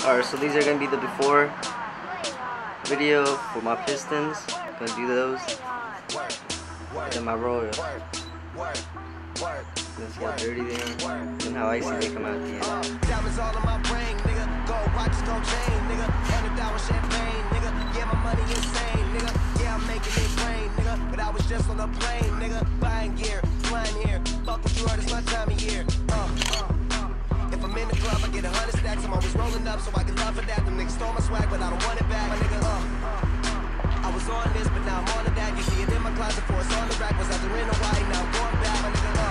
Alright, so these are gonna be the before video for my pistons. Gonna do those. And then my roller. Let's see how dirty they are and how icy they come out at the end. Diamonds all in my brain, nigga. Gold watches, gold chain, nigga. $100 champagne, nigga. Yeah, my money insane, nigga. Yeah, I'm making it rain, nigga. But I was just on a plane, nigga. Buying gear, flying here. Fuck what you heard, it's my time of year. If I'm in the club, I get 100 stacks. I'm always rolling up, so I can love for that. Them niggas stole my swag, but I don't want it back, my nigga. I was on this, but now I'm on to that. You see it in my closet, for it's on the rack. Was out there in Hawaii, now I'm going back, my nigga.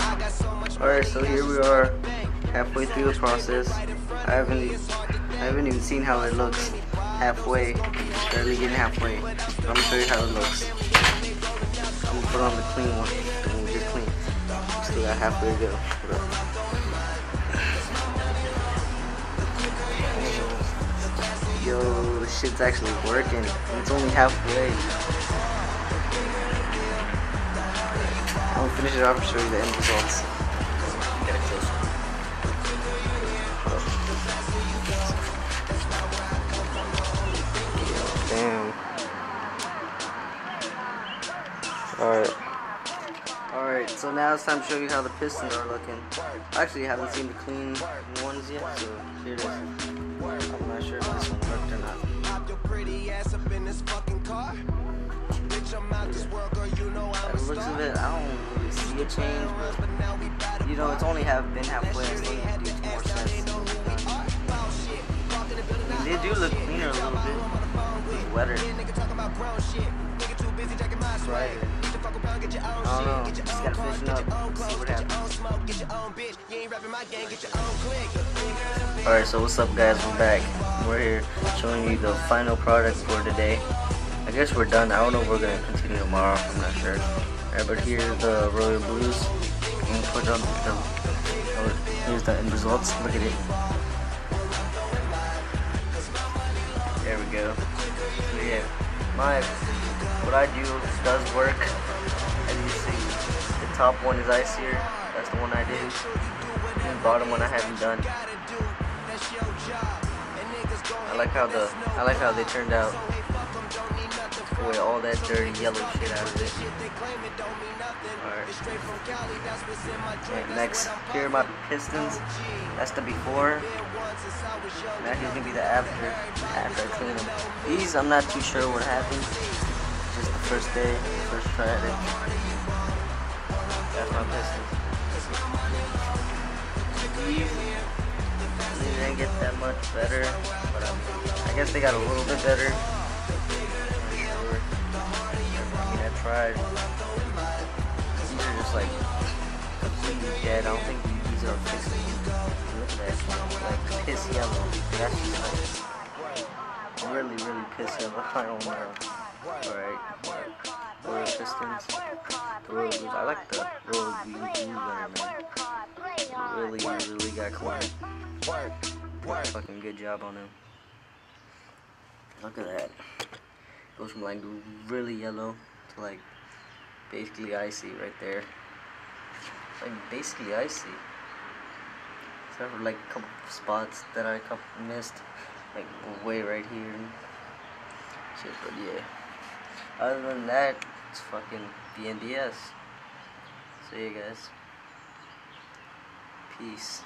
I got so much. Alright, so here we are, halfway through the process. I haven't even seen how it looks halfway. Barely getting halfway. I'm gonna show you how it looks. I'm gonna put on the clean one. The one we just cleaned. Still got halfway to go. Yo, this shit's actually working. It's only halfway. I'm gonna finish it off and show you the end results. Get it closer. Damn. Alright, so now it's time to show you how the pistons are looking. I actually haven't seen the clean ones yet, so here it is. I'm not sure if this one worked or not. By the looks of it, I don't really see a change, but you know, it's only been halfway. I still need to do 2 more sets. I mean, they do look cleaner a little bit. It's wetter. Right. I don't know. Just gotta fish it up. See what happens. Alright, so what's up, guys? We're back. We're here showing you the final product for today. I guess we're done. I don't know if we're gonna continue tomorrow. I'm not sure. Alright, but here's the Royal Blues. And put on here's the end results. Look at it. There we go. So yeah, what I do does work. As you see, the top one is icier. That's the one I did. And the bottom one I haven't done. I like how they turned out. Took away all that dirty yellow shit out of it. Alright. Next, here are my pistons. That's the before. Now here's gonna be the after I clean them. These, I'm not too sure what happened. Just the first day, first try at it. That's my pistons. These didn't get that much better, but I guess they got a little bit better. I tried. These are just like completely dead. I don't think these are fixing. Look at that, like piss yellow. That's just like really piss yellow. I don't know. Alright, Royal pistons. The Royal Blues. I like the Royal Blue better, man. Really got clean. Fucking good job on him. Look at that. Goes from like really yellow to like basically icy right there. Like basically icy. Except for like a couple spots that I missed. Like way right here. Shit, but yeah. Other than that, it's fucking BNDS. See you guys. Peace.